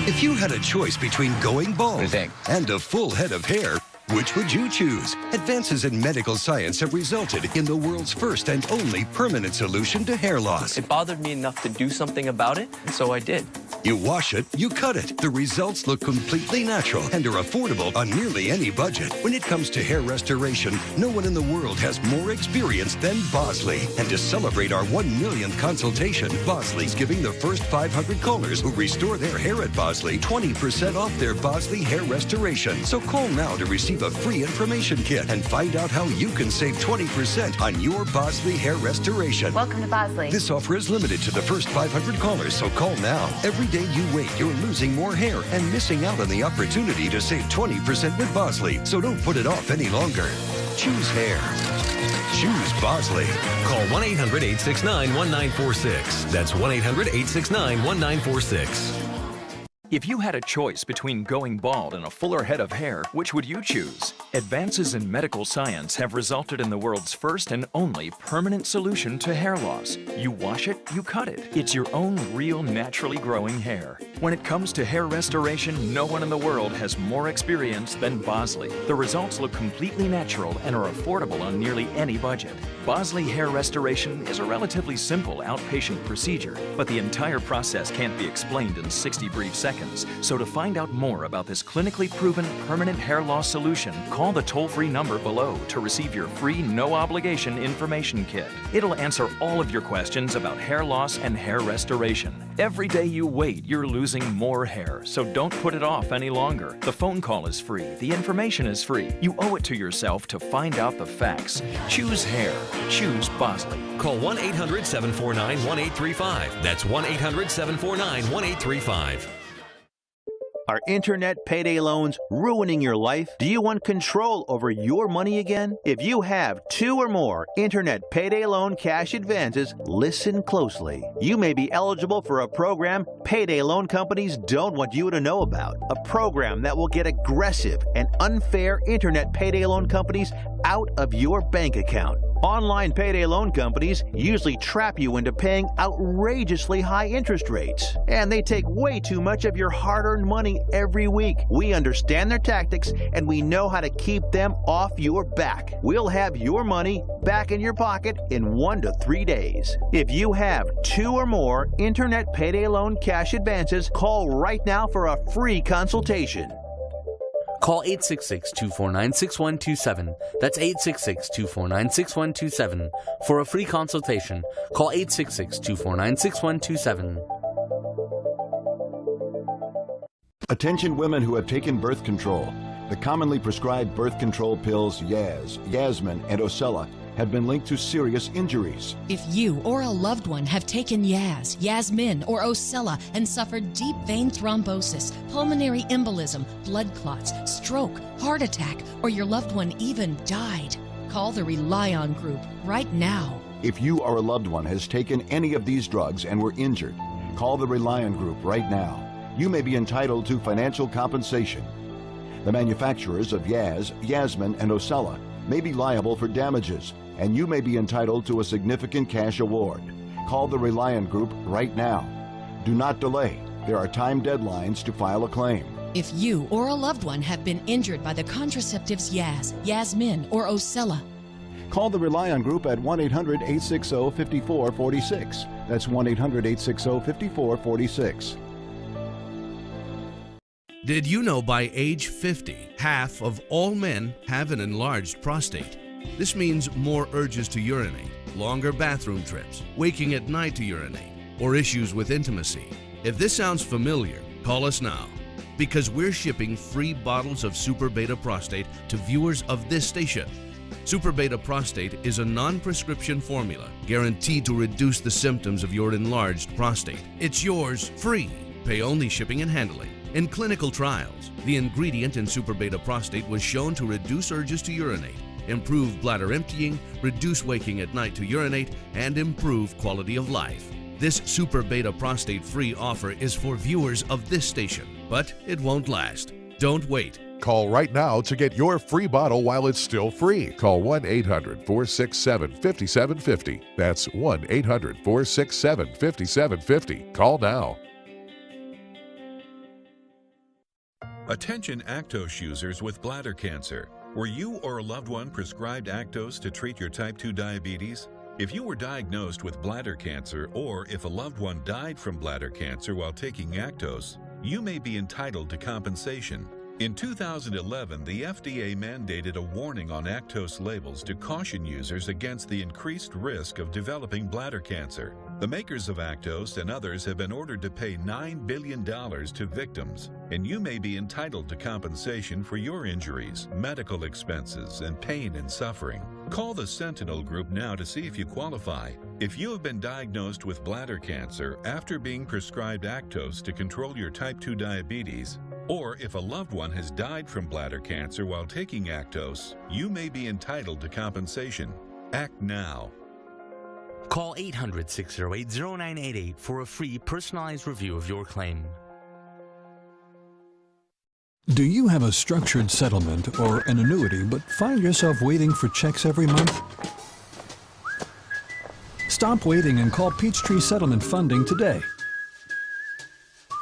If you had a choice between going bald What do you think? and a full head of hair, which would you choose? Advances in medical science have resulted in the world's first and only permanent solution to hair loss. It bothered me enough to do something about it, so I did. You wash it, you cut it. The results look completely natural and are affordable on nearly any budget. When it comes to hair restoration, no one in the world has more experience than Bosley. And to celebrate our 1 millionth consultation, Bosley's giving the first 500 callers who restore their hair at Bosley 20% off their Bosley hair restoration. So call now to receive a free information kit and find out how you can save 20% on your Bosley hair restoration. Welcome to Bosley. This offer is limited to the first 500 callers, so call now. Every day you wait, you're losing more hair and missing out on the opportunity to save 20% with Bosley. So don't put it off any longer. Choose hair. Choose Bosley. Call 1-800-869-1946. That's 1-800-869-1946. If you had a choice between going bald and a fuller head of hair, which would you choose? Advances in medical science have resulted in the world's first and only permanent solution to hair loss. You wash it, you cut it. It's your own real, naturally growing hair. When it comes to hair restoration, no one in the world has more experience than Bosley. The results look completely natural and are affordable on nearly any budget. Bosley hair restoration is a relatively simple outpatient procedure, but the entire process can't be explained in 60 brief seconds. So to find out more about this clinically proven permanent hair loss solution, call the toll-free number below to receive your free no-obligation information kit. It'll answer all of your questions about hair loss and hair restoration. Every day you wait, you're losing more hair, so don't put it off any longer. The phone call is free. The information is free. You owe it to yourself to find out the facts. Choose hair. Choose Bosley. Call 1-800-749-1835. That's 1-800-749-1835. Are internet payday loans ruining your life? Do you want control over your money again? If you have 2 or more internet payday loan cash advances, listen closely. You may be eligible for a program payday loan companies don't want you to know about. A program that will get aggressive and unfair internet payday loan companies out of your bank account. Online payday loan companies usually trap you into paying outrageously high interest rates, and they take way too much of your hard-earned money every week. We understand their tactics, and we know how to keep them off your back. We'll have your money back in your pocket in 1 to 3 days. If you have 2 or more internet payday loan cash advances, call right now for a free consultation. Call 866-249-6127. That's 866-249-6127. For a free consultation, call 866-249-6127. Attention women who have taken birth control. The commonly prescribed birth control pills Yaz, Yasmin, and Ocella have been linked to serious injuries. If you or a loved one have taken Yaz, Yasmin, or Ocella and suffered deep vein thrombosis, pulmonary embolism, blood clots, stroke, heart attack, or your loved one even died, call the Rely On Group right now. If you or a loved one has taken any of these drugs and were injured, call the Rely On Group right now. You may be entitled to financial compensation. The manufacturers of Yaz, Yasmin, and Ocella may be liable for damages, and you may be entitled to a significant cash award. Call the Rely On Group right now. Do not delay. There are time deadlines to file a claim. If you or a loved one have been injured by the contraceptives Yaz, Yasmin, or Ocella, call the Rely On Group at 1-800-860-5446. That's 1-800-860-5446. Did you know by age 50, half of all men have an enlarged prostate? This means more urges to urinate, longer bathroom trips, waking at night to urinate, or issues with intimacy. If this sounds familiar, call us now, because we're shipping free bottles of Super Beta Prostate to viewers of this station. Super Beta Prostate is a non-prescription formula guaranteed to reduce the symptoms of your enlarged prostate. It's yours free. Pay only shipping and handling. In clinical trials, the ingredient in Super Beta Prostate was shown to reduce urges to urinate, improve bladder emptying, reduce waking at night to urinate, and improve quality of life. This Super Beta Prostate free offer is for viewers of this station, but it won't last. Don't wait. Call right now to get your free bottle while it's still free. Call 1-800-467-5750. That's 1-800-467-5750. Call now. Attention Actos users with bladder cancer. Were you or a loved one prescribed Actos to treat your type 2 diabetes? If you were diagnosed with bladder cancer, or if a loved one died from bladder cancer while taking Actos, you may be entitled to compensation. In 2011, the FDA mandated a warning on Actos labels to caution users against the increased risk of developing bladder cancer. The makers of Actos and others have been ordered to pay $9 billion to victims, and you may be entitled to compensation for your injuries, medical expenses, and pain and suffering. Call the Sentinel Group now to see if you qualify. If you have been diagnosed with bladder cancer after being prescribed Actos to control your type 2 diabetes, or if a loved one has died from bladder cancer while taking Actos, you may be entitled to compensation. Act now. Call 800-608-0988 for a free personalized review of your claim. Do you have a structured settlement or an annuity but find yourself waiting for checks every month? Stop waiting and call Peachtree Settlement Funding today.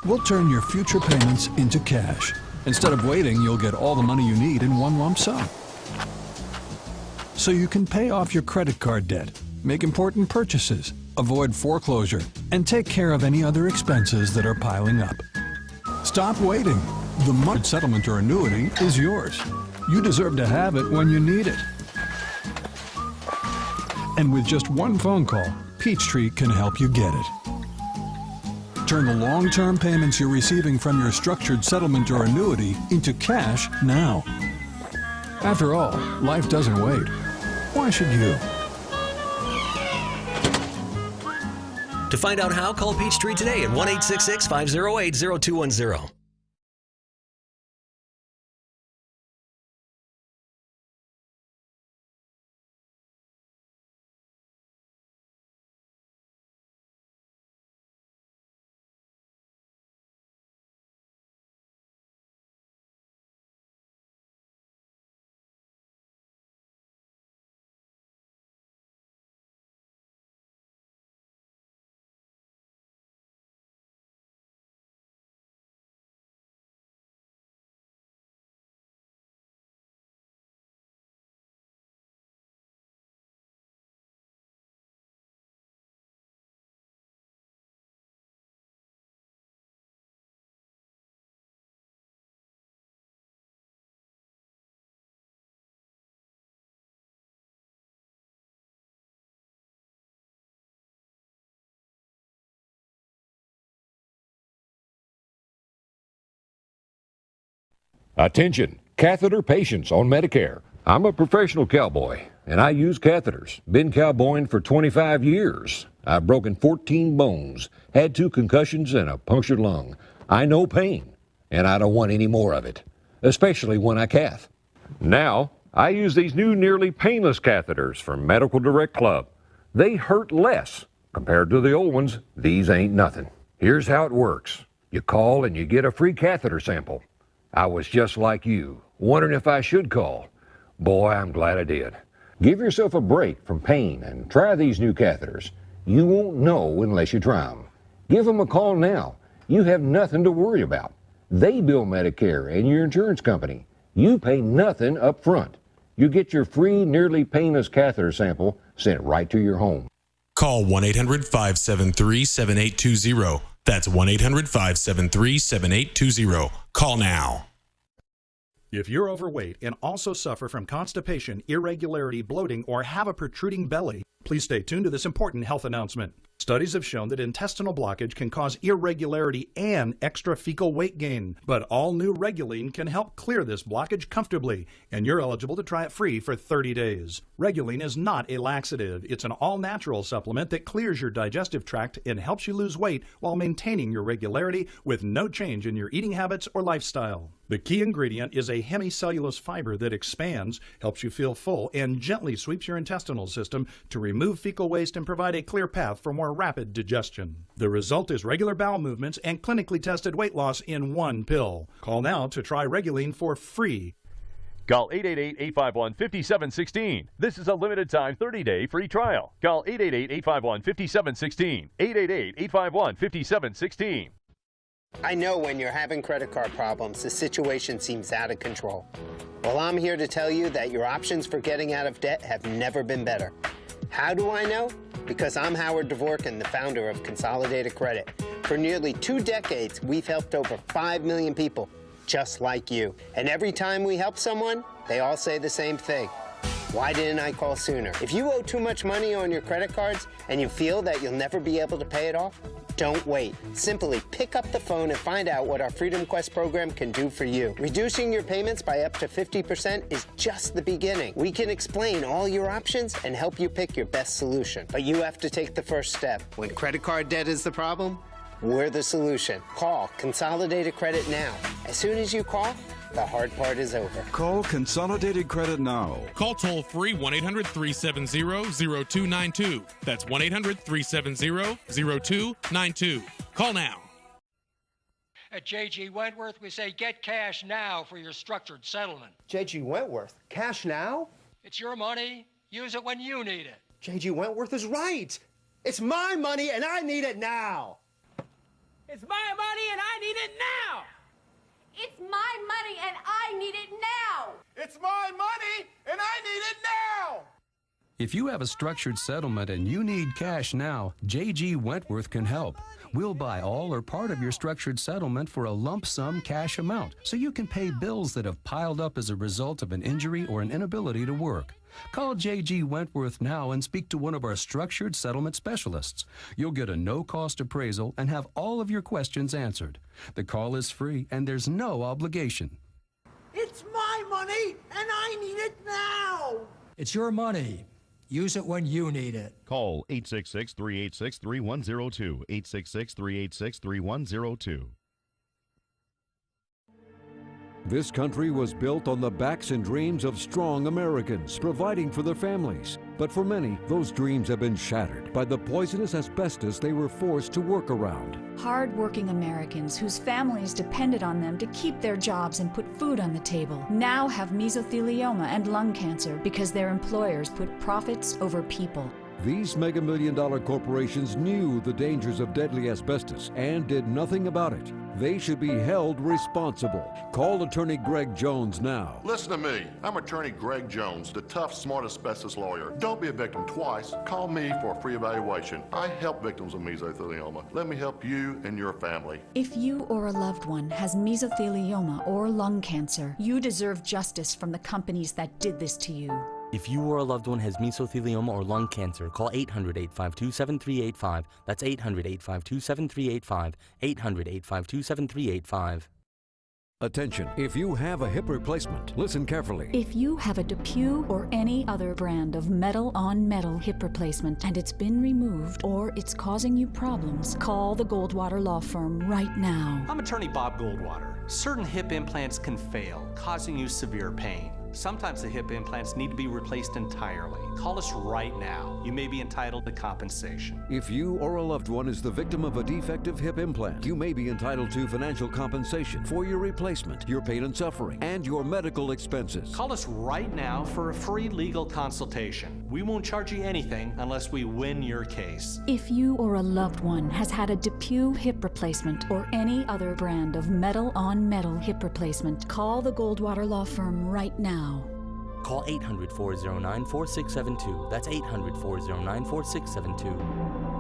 We'll turn your future payments into cash. Instead of waiting, you'll get all the money you need in one lump sum. So you can pay off your credit card debt, make important purchases, avoid foreclosure, and take care of any other expenses that are piling up. Stop waiting. The month settlement or annuity is yours. You deserve to have it when you need it. And with just one phone call, Peachtree can help you get it. Turn the long-term payments you're receiving from your structured settlement or annuity into cash now. After all, life doesn't wait. Why should you? To find out how, call Peachtree today at 1-866-508-0210. Attention, catheter patients on Medicare. I'm a professional cowboy, and I use catheters. Been cowboying for 25 years. I've broken 14 bones, had 2 concussions, and a punctured lung. I know pain, and I don't want any more of it, especially when I cath. Now, I use these new nearly painless catheters from Medical Direct Club. They hurt less. Compared to the old ones, these ain't nothing. Here's how it works. You call and you get a free catheter sample. I was just like you, wondering if I should call. Boy, I'm glad I did. Give yourself a break from pain and try these new catheters. You won't know unless you try them. Give them a call now. You have nothing to worry about. They bill Medicare and your insurance company. You pay nothing up front. You get your free nearly painless catheter sample sent right to your home. Call 1-800-573-7820. That's 1-800-573-7820. Call now. If you're overweight and also suffer from constipation, irregularity, bloating, or have a protruding belly, please stay tuned to this important health announcement. Studies have shown that intestinal blockage can cause irregularity and extra fecal weight gain, but all new Reguline can help clear this blockage comfortably, and you're eligible to try it free for 30 days. Reguline is not a laxative. It's an all-natural supplement that clears your digestive tract and helps you lose weight while maintaining your regularity with no change in your eating habits or lifestyle. The key ingredient is a hemicellulose fiber that expands, helps you feel full, and gently sweeps your intestinal system to remove fecal waste and provide a clear path for more rapid digestion. The result is regular bowel movements and clinically tested weight loss in one pill. Call now to try Reguline for free. Call 888-851-5716. This is a limited time 30-day free trial. Call 888-851-5716. 888-851-5716. I know when you're having credit card problems, the situation seems out of control. Well, I'm here to tell you that your options for getting out of debt have never been better. How do I know? Because I'm Howard Dvorkin, the founder of Consolidated Credit. For nearly 2 decades, we've helped over 5 million people just like you. And every time we help someone, they all say the same thing. Why didn't I call sooner? If you owe too much money on your credit cards and you feel that you'll never be able to pay it off, don't wait. Simply pick up the phone and find out what our Freedom Quest program can do for you. Reducing your payments by up to 50% is just the beginning. We can explain all your options and help you pick your best solution. But you have to take the first step. When credit card debt is the problem, we're the solution. Call Consolidated Credit now. As soon as you call, the hard part is over. Call Consolidated Credit now. Call toll-free 1-800-370-0292. That's 1-800-370-0292. Call now. At J.G. Wentworth, we say get cash now for your structured settlement. J.G. Wentworth? Cash now? It's your money. Use it when you need it. J.G. Wentworth is right. It's my money and I need it now. It's my money and I need it now. It's my money and I need it now. It's my money and I need it now. If you have a structured settlement and you need cash now, J.G. Wentworth can help. We'll buy all or part of your structured settlement for a lump sum cash amount so you can pay bills that have piled up as a result of an injury or an inability to work. Call J.G. Wentworth now and speak to one of our structured settlement specialists. You'll get a no-cost appraisal and have all of your questions answered. The call is free and there's no obligation. It's my money and I need it now. It's your money. Use it when you need it. Call 866-386-3102. 866-386-3102. This country was built on the backs and dreams of strong Americans, providing for their families. But for many, those dreams have been shattered by the poisonous asbestos they were forced to work around. Hard-working Americans whose families depended on them to keep their jobs and put food on the table now have mesothelioma and lung cancer because their employers put profits over people. These mega-million-dollar corporations knew the dangers of deadly asbestos and did nothing about it. They should be held responsible. Call attorney Greg Jones now. Listen to me. I'm attorney Greg Jones, the tough, smart asbestos lawyer. Don't be a victim twice. Call me for a free evaluation. I help victims of mesothelioma. Let me help you and your family. If you or a loved one has mesothelioma or lung cancer, you deserve justice from the companies that did this to you. If you or a loved one has mesothelioma or lung cancer, call 800-852-7385. That's 800-852-7385. 800-852-7385. Attention, if you have a hip replacement, listen carefully. If you have a DePuy or any other brand of metal-on-metal hip replacement and it's been removed or it's causing you problems, call the Goldwater Law Firm right now. I'm attorney Bob Goldwater. Certain hip implants can fail, causing you severe pain. Sometimes the hip implants need to be replaced entirely. Call us right now. You may be entitled to compensation. If you or a loved one is the victim of a defective hip implant, you may be entitled to financial compensation for your replacement, your pain and suffering, and your medical expenses. Call us right now for a free legal consultation. We won't charge you anything unless we win your case. If you or a loved one has had a DePuy hip replacement or any other brand of metal-on-metal hip replacement, call the Goldwater Law Firm right now. Call 800-409-4672. That's 800-409-4672.